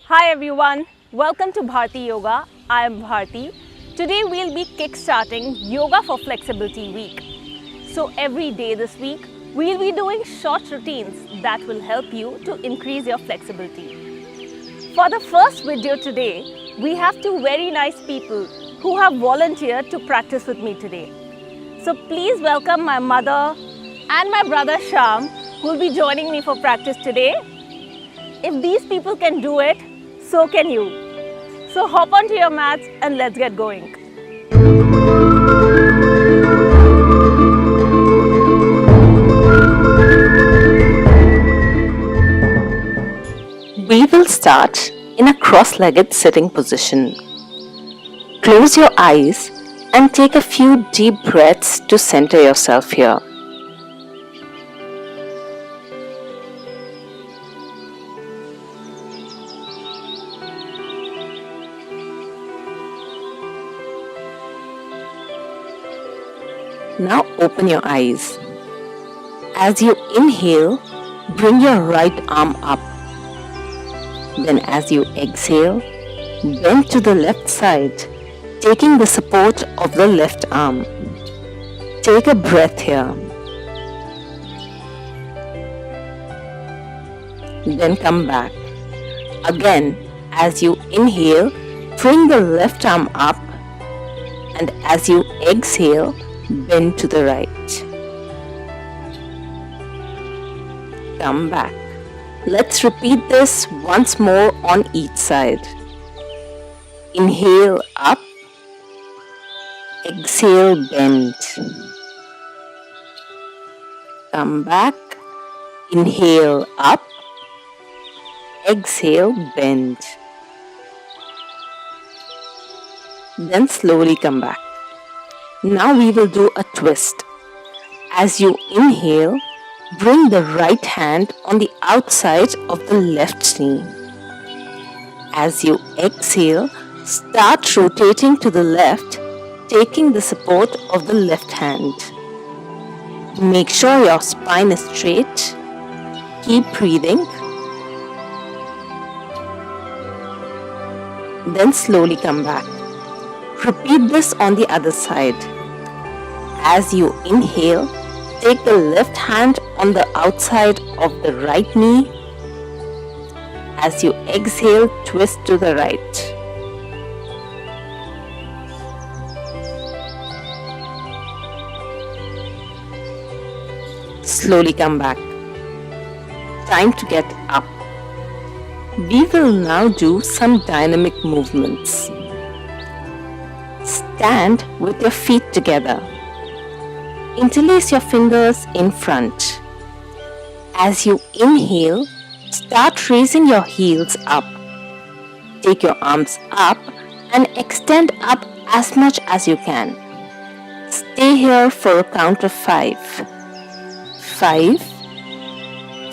Hi everyone, welcome to Bharti Yoga. I am Bharti. Today we'll be kickstarting Yoga for Flexibility Week. So every day this week, we'll be doing short routines that will help you to increase your flexibility. For the first video today, we have two very nice people who have volunteered to practice with me today. So please welcome my mother and my brother Sham, who will be joining me for practice today. If these people can do it, so can you. So hop onto your mats and let's get going. We will start in a cross-legged sitting position. Close your eyes and take a few deep breaths to center yourself here. Now open your eyes. As you inhale, bring your right arm up. Then as you exhale, bend to the left side, taking the support of the left arm. Take a breath here. Then come back. Again, as you inhale, bring the left arm up, and as you exhale, bend to the right. Come back. Let's repeat this once more on each side. Inhale up, exhale bend. Come back. Inhale up, exhale bend. Then slowly come back. Now we will do a twist. As you inhale, bring the right hand on the outside of the left knee. As you exhale, start rotating to the left, taking the support of the left hand. Make sure your spine is straight. Keep breathing. Then slowly come back. Repeat this on the other side. As you inhale, take the left hand on the outside of the right knee. As you exhale, twist to the right. Slowly come back. Time to get up. We will now do some dynamic movements. Stand with your feet together. Interlace your fingers in front. As you inhale, start raising your heels up. Take your arms up and extend up as much as you can. Stay here for a count of 5. 5,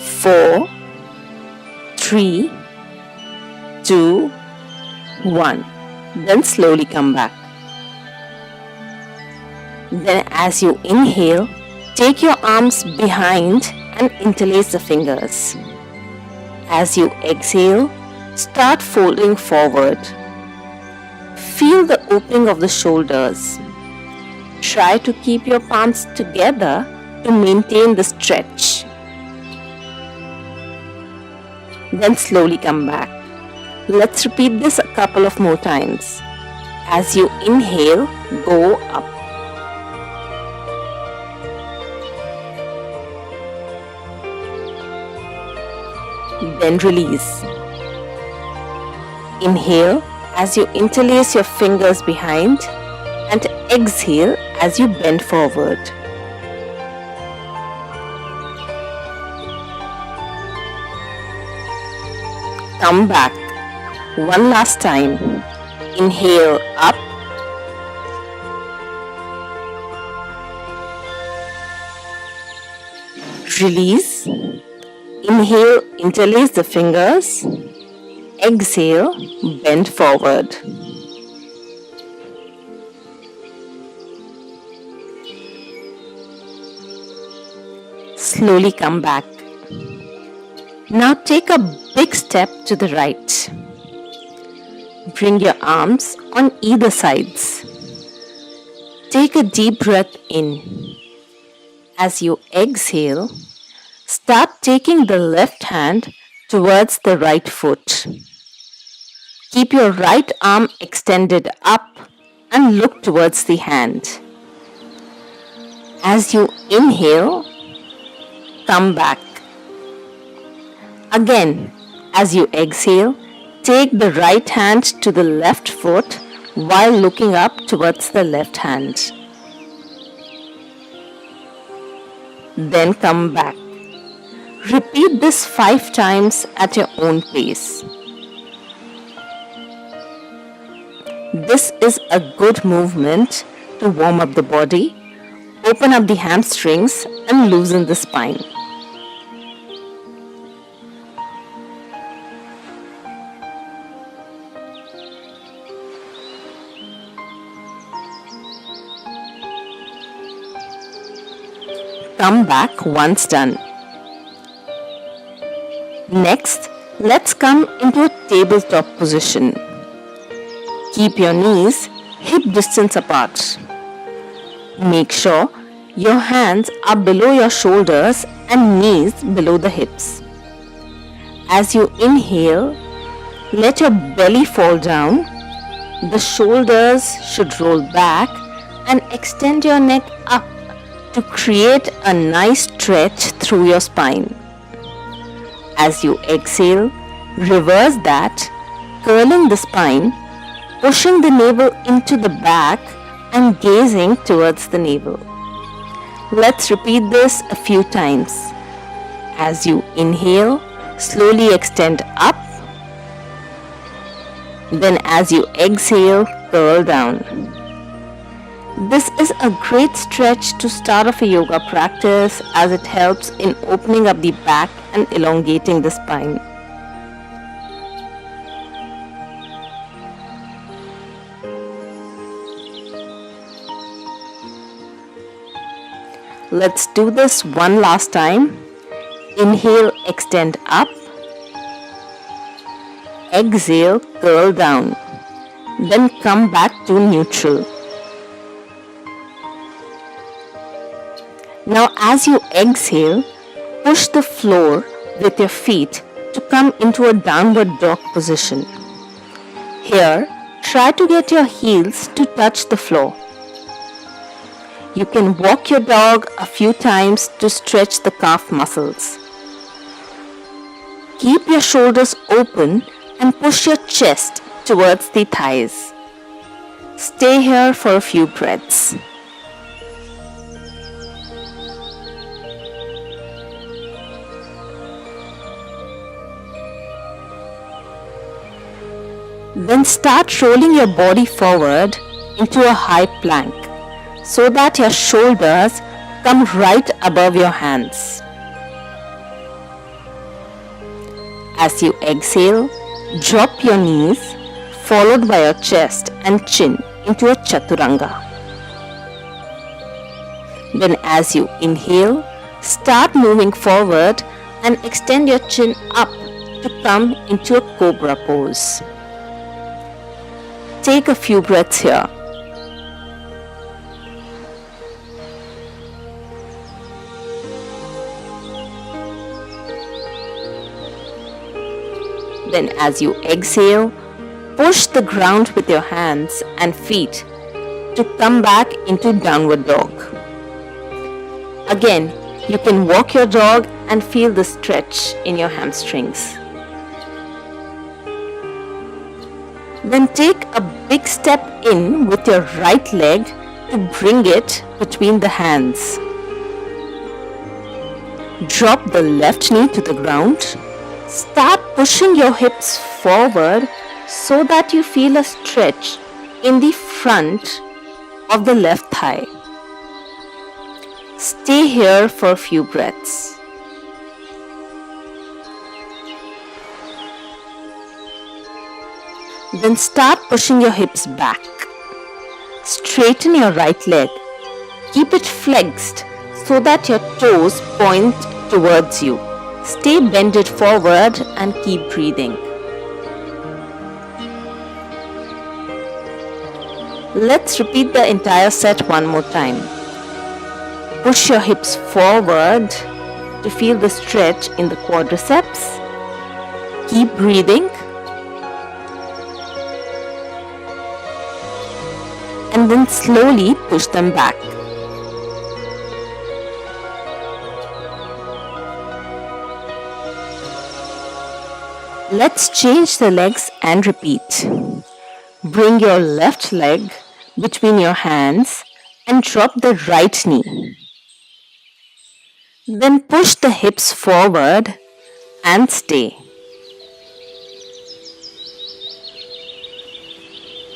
4, 3, 2, 1. Then slowly come back. Then as you inhale, take your arms behind and interlace the fingers. As you exhale, start folding forward. Feel the opening of the shoulders. Try to keep your palms together to maintain the stretch. Then slowly come back. Let's repeat this a couple of more times. As you inhale, go up. Then release. Inhale as you interlace your fingers behind and exhale as you bend forward. Come back. One last time. Inhale up. Release. Inhale, interlace the fingers. Exhale, bend forward. Slowly come back. Now take a big step to the right. Bring your arms on either sides. Take a deep breath in. As you exhale, start taking the left hand towards the right foot. Keep your right arm extended up and look towards the hand. As you inhale, come back. Again, as you exhale, take the right hand to the left foot while looking up towards the left hand. Then come back. Repeat this 5 times at your own pace. This is a good movement to warm up the body, open up the hamstrings and loosen the spine. Come back once done. Next, let's come into a tabletop position. Keep your knees hip distance apart. Make sure your hands are below your shoulders and knees below the hips. As you inhale, let your belly fall down. The shoulders should roll back and extend your neck up to create a nice stretch through your spine. As you exhale, reverse that, curling the spine, pushing the navel into the back and gazing towards the navel. Let's repeat this a few times. As you inhale, slowly extend up. Then as you exhale, curl down. This is a great stretch to start off a yoga practice as it helps in opening up the back and elongating the spine. Let's do this one last time. Inhale, extend up. Exhale, curl down. Then come back to neutral. Now as you exhale, push the floor with your feet to come into a downward dog position. Here, try to get your heels to touch the floor. You can walk your dog a few times to stretch the calf muscles. Keep your shoulders open and push your chest towards the thighs. Stay here for a few breaths. Then start rolling your body forward into a high plank so that your shoulders come right above your hands. As you exhale, drop your knees followed by your chest and chin into a chaturanga. Then as you inhale, start moving forward and extend your chin up to come into a cobra pose. Take a few breaths here. Then as you exhale, push the ground with your hands and feet to come back into downward dog. Again, you can walk your dog and feel the stretch in your hamstrings. Then take a big step in with your right leg to bring it between the hands. Drop the left knee to the ground. Start pushing your hips forward so that you feel a stretch in the front of the left thigh. Stay here for a few breaths. Then start pushing your hips back. Straighten your right leg. Keep it flexed so that your toes point towards you. Stay bended forward and keep breathing. Let's repeat the entire set one more time. Push your hips forward to feel the stretch in the quadriceps. Keep breathing. And then slowly push them back. Let's change the legs and repeat. Bring your left leg between your hands and drop the right knee. Then push the hips forward and stay.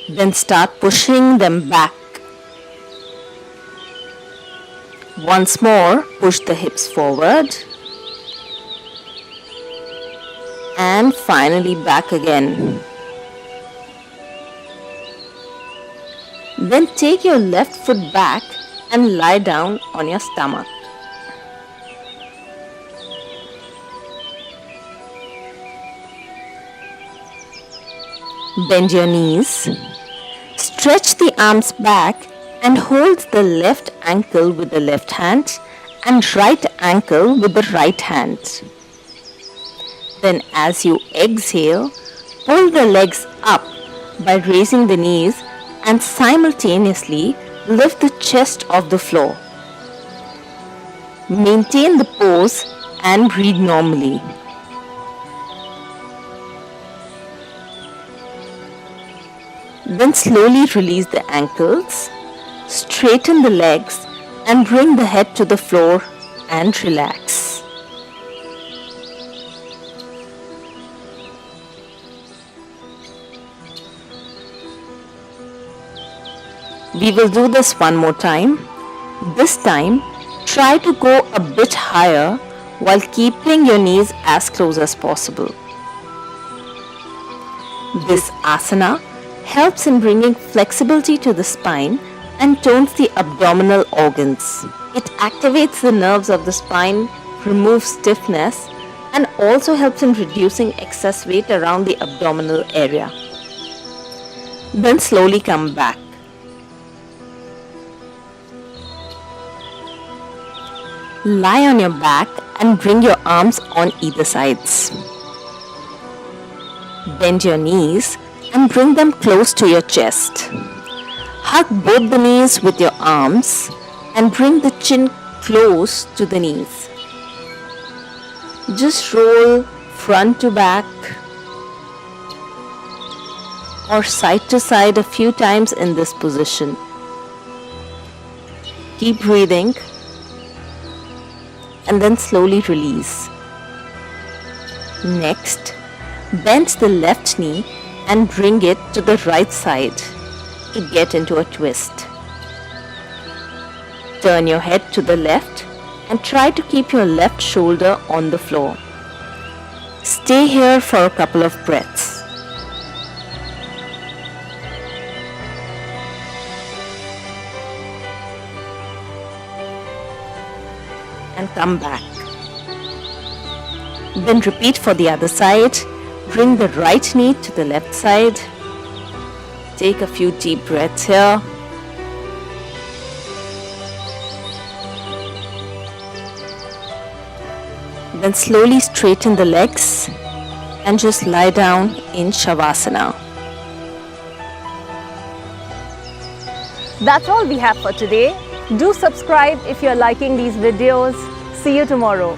Then start pushing them back. Once more, push the hips forward. And finally back again. Then take your left foot back and lie down on your stomach. Bend your knees. Stretch the arms back and hold the left ankle with the left hand and right ankle with the right hand. Then as you exhale, pull the legs up by raising the knees and simultaneously lift the chest off the floor. Maintain the pose and breathe normally. Then slowly release the ankles, straighten the legs and bring the head to the floor and relax. We will do this one more time. This time, try to go a bit higher while keeping your knees as close as possible. This asana helps in bringing flexibility to the spine and tones the abdominal organs. It activates the nerves of the spine, removes stiffness, and also helps in reducing excess weight around the abdominal area. Then slowly come back. Lie on your back and bring your arms on either sides. Bend your knees and bring them close to your chest. Hug both the knees with your arms and bring the chin close to the knees. Just roll front to back or side to side a few times in this position. Keep breathing and then slowly release. Next, bend the left knee and bring it to the right side to get into a twist. Turn your head to the left and try to keep your left shoulder on the floor. Stay here for a couple of breaths. And come back. Then repeat for the other side. Bring the right knee to the left side. Take a few deep breaths here. Then slowly straighten the legs and just lie down in Shavasana. That's all we have for today. Do subscribe if you're liking these videos. See you tomorrow.